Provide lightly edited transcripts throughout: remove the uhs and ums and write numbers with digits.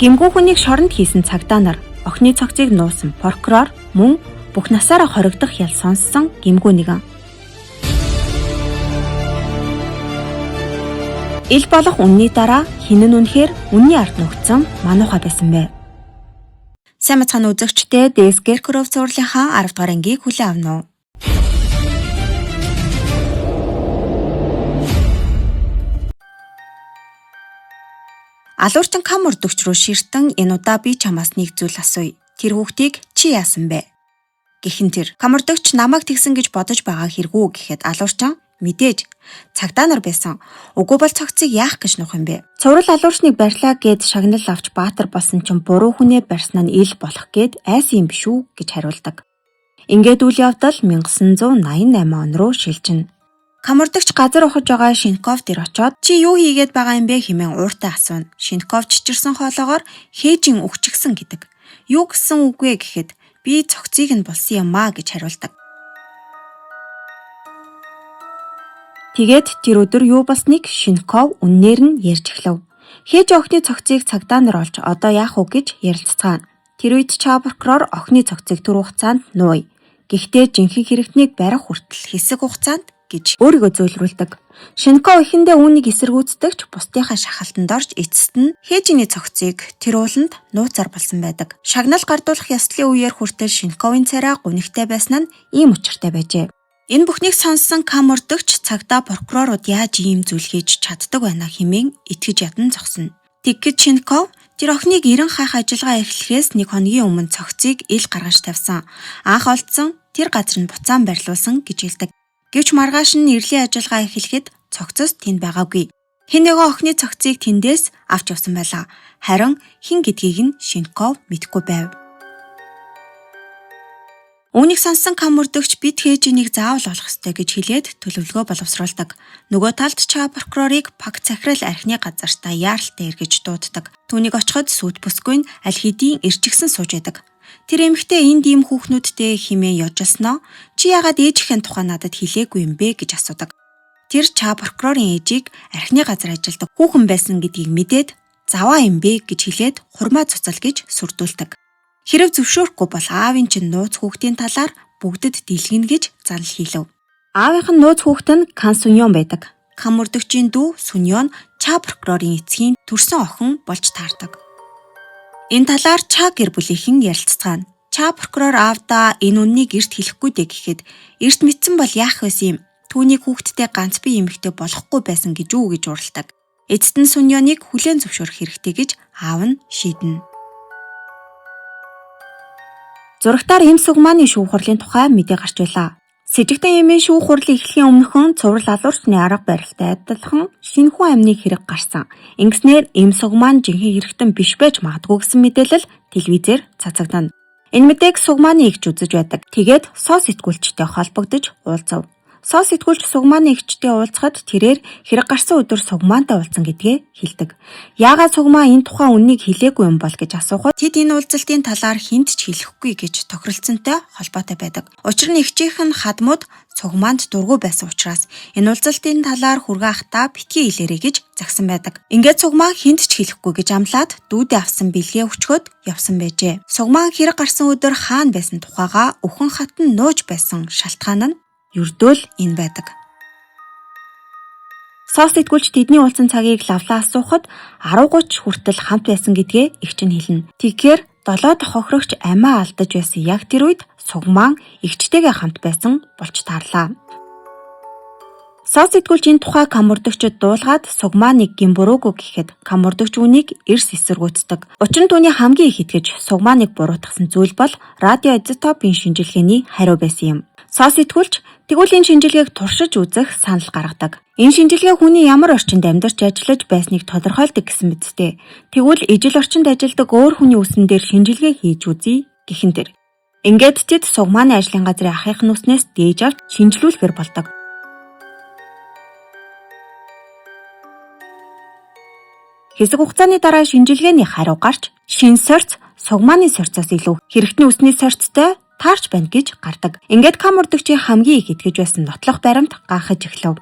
Гэмгүй хүнийг шоронд хийсэн цагдаа нар охины цогцыг нуусан прокурор мөн бүх насаараа хоригдох ял сонссон гэмгүй нэгэн. Ил болох үнний дараа хинэн үнэхээр үнний ард нөхцөн манууха байсан бэ. Сайн мэцхан үзэгчдээ Дэскеркров цуурлынхаа 10 дугаар ангийг хүлээн авна уу? Алуурчин кам урдөгч рүү ширтэн энэ удаа би чамаас нэг зүйл асууя. Тэр хүүхдийг чи яасан бэ? Гэхэн тэр кам урдөгч намайг тэгсэн гэж бодож байгаа хэрэггүй гэхэд алуурчин мэдээж цагдаа нар байсан. Үгүй бол цогцыг яах гэж нух юм бэ? Цуврал алуурчныг барьлаа гэд шагнал авч баатар болсон чинь буруу хүнээ барьсан нь ил болох гэд айс юм биш үү гэж хариулдаг. Ингээд үйл явдал 1988 он руу шилжинэ. Камурдагч газар ухаж байгаа Шинков дээр очоод чи юу хийгээд байгаа юм бэ хэмээн ууртай асууна. Шинков чичирсэн хоолоогоор хээжин өгчихсэн гэдэг. Юу гэсэн үг вэ гэхэд би цогцыг нь болсон юм аа гэж хариулдаг. Тэгээд тэр өдөр юу болсныг Шинков үннээр нь ярьж эхлэв. Хээж охины цогцыг цагдаа нар олж одоо яах вэ гэж ярилцгаана. Тэр үед прокурор охины цогцыг түр хугацаанд нууя. Гэхдээ жинхэнэ хэрэгтнийг барих хүртэл хэсэг хугацаанд гэж өөрийгөө зөөлрүүлдэг. Шинков эхэндээ үүнийг эсэргүүцдэгч бусдынхаа шахалтанд орж эцэст нь хээжиний цогцыг тэр ууланд нууцаар болсон байдаг. Шагнал гардуулах ёслолын үеэр хүртэл Шинковын царай гунигтай байсан нь ийм учиртай байжээ. Энэ бүхнийг сонссон кам урдагч цагдаа прокурорууд яаж ийм зүйл хийж чаддаг байна хэмээн итгэж ятан зогсоно. Тэгэхэд Шинков тэр охиныг 90 хаах ажиллагаа эхлэхээс нэг хоногийн өмнө цогцыг ил гаргаж тавьсан. Анх олдсон тэр газар нь буцаан барьлуулсан гэж хэлдэг. Гэвч маргааш нь нэрлийн ажиллагаа эхлэхэд цогцос тэнд байгаагүй. Хэн нэгэн охины цогцыг тэндээс авч явсан байлаа. Харин хэн гэдгийг нь Шинков мэдэхгүй байв. Үүнийг сонссон кам урдагч бид хээжинийг заавал олох ёстой гэж хэлээд төлөвлөгөө боловсруулдаг. Нөгөө талд прокурорыг пак захирал архины газартаа яаралтай эргэж дууддаг. Түүнийг очиход сүйт бүсгүй нь аль хэдийн ирчгсэн сууж байдаг. Тэр эмэгтэй энд ийм хүүхнүүдтэй химээ ёжолсноо чи яагаад ээжийнхээ тухай надад хэлээгүй юм бэ гэж асуудаг. Тэр прокурорын ээжийг архины газар ажилдаг хүүхэн байсан гэдгийг мэдээд заваа юм бэ гэж хэлээд хурмаа цуцал гэж сүрдүүлдэг. Хэрэг зөвшөөрөхгүй бол аавын чинь нууц хүүхдийн талаар бүгдэд дэлгэнэ гэж занл хийлэв. Аавынх нь нууц хүүхэд нь Кан Суньон байдаг. Кам урдагчийн дүү Суньон прокурорын эцгийн төрсөн охин болж таардаг. Энэ талаар гэр бүлийнхэн ярилцгаана. Прокурор аавдаа энэ үннийг эрт хэлэхгүй дээ гэхэд эрт мэдсэн бол яах вэ юм? Түүнийг хүүхдтэй ганц бие эмэгтэй болохгүй байсан гэж үү гэж уралдаг. Эцэст нь Суньоныг хүлээн зөвшөөрөх хэрэгтэй гэж аав нь шийднэ. Зурагтаар эм сугмааны шүүх хурлын тухай мэдээ гарч байлаа. Сэжигтэн эмийн шүүх хурлын эхлэхийн өмнөхөн цуврал алуурчны арга барилтай адилхан шинэхүү амны хэрэг гарсан. Ингэснээр эм сугмаан жинхэнэ хэрэгтэн биш байж магадгүй гэсэн мэдээлэл телевизээр цацагдана. Энэ мэдээг сугмааны эгч үзэж байдаг. Тэгээд соо сэтгүүлчтэй холбогдож уулзав. Соо сэтгүүлч сугмааны эгчтэй уулзахад тэрээр хэрэг гарсан өдөр сугмаантай уулзсан гэдгээ хэлдэг. Яагаад сугмаа энэ тухайн үннийг хэлээгүй юм бол гэж асуухад тэд энэ уулзалтын талаар хинт ч хэлэхгүй гэж тохиролцсонтой холбоотой байдаг. Учир нь эгчийнх нь хадмууд сугмаанд дургүй байсан учраас энэ уулзалтын талаар хүргэн ахтаа битгий хэлээрэй гэж загсан байдаг. Ингээд сугмаа хинт ч хэлэхгүй гэж амлаад дүүдээ авсан бэлгээ өчгөөд явсан байжээ. Сугмаа хэрэг гарсан өдөр хаана байсан тухайга өхөн хатан нууж байсан шалтгаан нь ердөөл энэ байдаг. Соо сэтгүүлч тэдний уулзсан цагийг лавлаа асуухад 10:30 хүртэл хамт байсан гэдгээ эгч нь хэлнэ. Тэгэхээр 7 дахь хохирогч амиа алдаж байсан яг тэр үед сугмаан эгчтэйгээ хамт байсан болж таарлаа. Соо сэтгүүлч энэ тухай кам урдагчид дуулгаад сугмааныг гимбуруугүй гэхэд кам урдагч үнийг эрс эсэргүүцдэг. Учир нь түүний хамгийн их итгэж сугмааныг буруутгасан зүйл бол радио изотопын шинжилгээний хариу байсан юм. Соо сэтгүүлч тэгвэл энэ шинжилгээг туршиж үзэх санал гаргадаг. Энэ шинжилгээ хүний ямар орчинд амьдарч ажиллаж байсныг тодорхойлдог гэсэн мэттэй. Тэгвэл ижил орчинд ажилладаг өөр хүний үсэн дээр шинжилгээ хийж үзье гэхэн тэр. Ингээд тэд сугмааны ажлын газрын ахыхын үснээс дээж авч шинжилүүлэхээр болдог. Хэсэг хугацааны дараа шинжилгээний хариу гарч шинэ сорьц сугмааны сорьцоос илүү хэрэгтний үсний сорьцтой таарч байна гэж гардаг. Ингээд кам урдагчийн хамгийн их итгэж байсан нотлох баримт гаахаж эхлэв.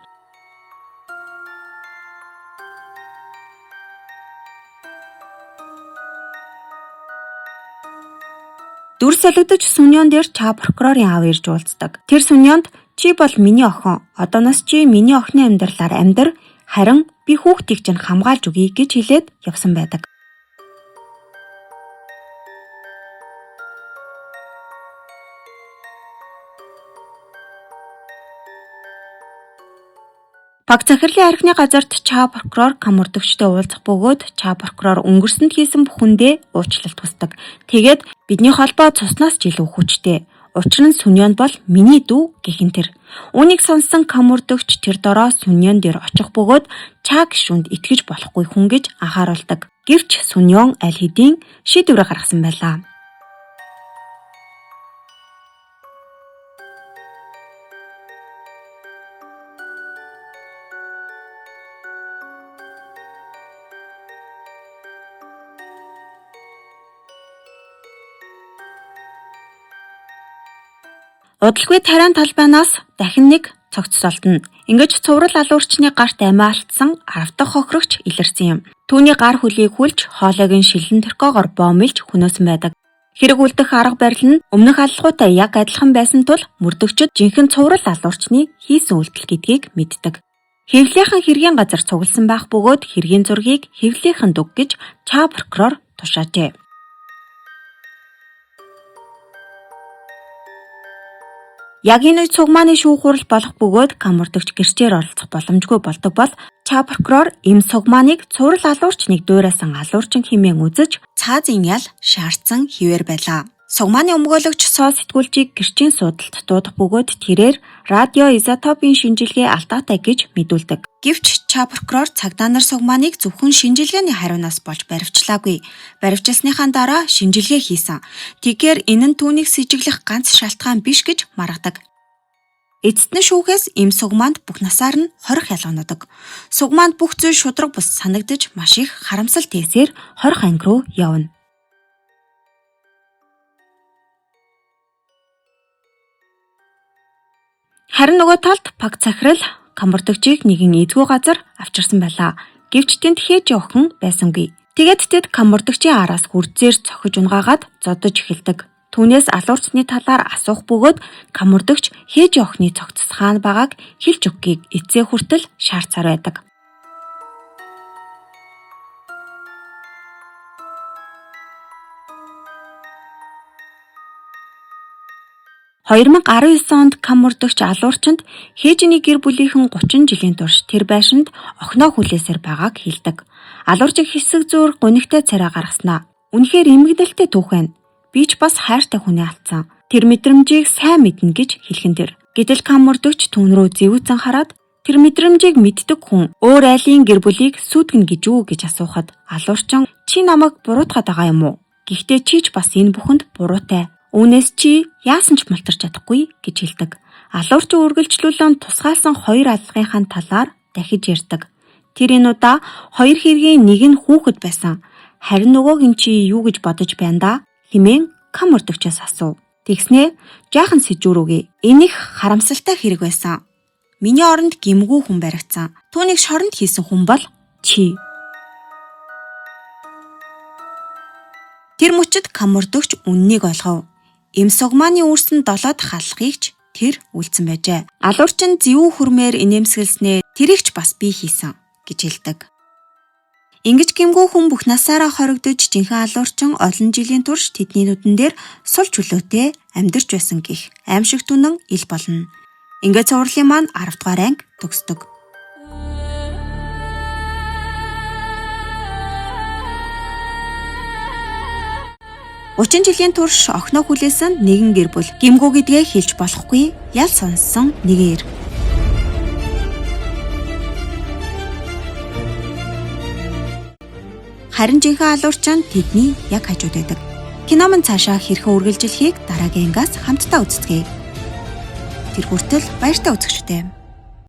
Дүр солигдож сүньон дээр Ча прокурорын аав ирж уулздаг. Тэр сүньонд "Чи бол миний охин. Одооноос чи миний охины амьдралаар амьдар. Харин би хүүхдийг чинь хамгаалж өгье" гэж хэлээд явсан байдаг. Баг захирлын архины газарт Ча прокурор Кам мөрдөгчтэй уулзах бөгөөд Ча прокурор өнгөрсөнд хийсэн бүхэндээ уучлалт хүсдэг. Тэгээд "Бидний холбоо цуснаас ч илүү хүчтэй. Учир нь сүньон бол миний дүү" гэхин тэр. Үүнийг сонссон Кам мөрдөгч тэр дороо сүньон дээр очих бөгөөд Ча гишүүнд итгэж болохгүй хүн гэж анхааруулдаг. Гэвч сүньон аль хэдийн шийдвэрээ гаргасан байлаа. Удалгүй тариан талбайнаас дахин нэг цогц солдно. Ингэж цуврал алуурчны гарт амиа алдсан 10 дахь хохирогч илэрсэн юм. Түүний гар хөлийг хүлж хоолойг нь шилэн торкоогоор боомлж хөнөөсөн байдаг. Хэрэг үлдэх арга барил нь өмнөх аллагуутай яг адилхан байсан тул мөрдөгчд жинхэнэ цуврал алуурчны хийсэн үйлдэл гэдгийг мэддэг. Хэвлийнхэн хэргийн газар цугласан байх бөгөөд хэргийн зургийг хэвлийнхэн дүг гэж Ча прокурор тушаажээ. Яг энэ үед цугмааны шүүх хурал болох бөгөөд Кам мөрдөгч гэрчээр оролцох боломжгүй болдог бол Ча прокурор им цугмааныг цуврал алуурчныг дуурайсан алуурчин хэмээн үзэж цаазын ял шаардсан хിവэр байлаа. Цугмааны өмгөөлөгч Сол сэтгүүлчийг гэрчийн судалт дуудах бөгөөд тэрээр радио изотопын шинжилгээ алдаатай гэж мэдүүлдэг. Гэвч Ча прокурор цагдаа нар цугмааныг зөвхөн шинжилгээний хариунаас болж баривчлаагүй. Баривчилсныхаа дараа шинжилгээ хийсэн. Тэгэхээр энэ нь түүнийг сэжиглэх ганц шалтгаан биш гэж маргадаг. Эцэст нь шүүхээс им цугмаанд бүх насаар нь хорих ялганадаг. Цугмаанд бүх зүйл шудраг бус санагдаж маш их харамсал тээсээр хорих анги руу явна. Харин нөгөө талд Баг захирал Кам мөрдөгчийг нэгэн эзгүй газар авчирсан байлаа. Гэвч тэнд хээж охин байсангүй. Тэгээд тэд Кам мөрдөгчийн араас хүрдзээр цохиж унгаагаад зодож эхэлдэг. Түүнээс алуурчны талаар асуух бөгөөд Кам мөрдөгч хээж охины цогцос хаана байгааг хэлж өгөхийг эцсээ хүртэл шаардсаар байдаг. (2019 онд Кам мөрдөгч алуурчинд хээжний гэр бүлийнхэн 30 жилийн турш тэр байшинд охиноо хүлээсээр байгааг хэлдэг. Алуурчиг хэсэг зүүр гунигтай царай гаргаснаа. Үнэхээр эмгэгдэлтэй түүх байна. Би ч бас хайртай хүнээ алдсан. Тэр мэдрэмжийг сайн мэднэ гэж хэлхэн тэр. Гэтэл Кам мөрдөгч түүн рүү зэвүүцэн хараад тэр мэдрэмжийг мэддэг хүн өөр айлын гэр бүлийг сүйтгэн гэж үү гэж асуухад алуурчин "Чи намайг буруутгаад байгаа юм уу? Гэхдээ чи ч бас энэ бүхэнд буруутай. Үүнээс чи яасан ч мултарч чадахгүй" гэж хэлдэг. Алуурчин үргэлжлүүлэн тусгаалсан хоёр аллагынхаа талаар дахиж ярьдаг. Тэр энэ удаа хоёр хэргийн нэг нь хүүхэд байсан. Харин нөгөөг нь чи юу гэж бодож байна да? Хэмээн Кам мөрдөгчөөс асуув. Тэгснээ жаахан сэжүүрүүгээ. Энэ их харамсалтай хэрэг байсан. Миний оронд гэмгүй хүн баригдсан. Түүнийг шоронд хийсэн хүн бол чи. Тэр мөчид Кам мөрдөгч үннийг олгов. Им цугмааны үүрсэн 7 дахь алхахыг ч тэр үлдсэн байжээ. Алуурчин зэвүү хөрмээр инээмсэглснээ тэрийг ч бас би хийсэн гэж хэлдэг. Ингэж гэмгүй хүн бүх насаараа хоригдож жинхэнэ алуурчин олон жилийн турш тэдний нүдэн дээр сул чөлөөтэй амьдарч байсан гэх аимшиг түнэн ил болно. Ингээд цувралын маань 10 дугаар анги төгсдөг. 30 жилийн турш охиноо хүлээсэн нэгэн гэр бүл гэмгүй гэдгээ хэлж болохгүй ял сонссон нэгээр. Харин жинхэнэ алуурчин тэдний яг хажууд байдаг. Кино мань цаашаа хэрхэн үргэлжилхийг дараагийн ангиас хамтдаа үздэгэ. Тэр хүртэл баяртай үзэгчдээ.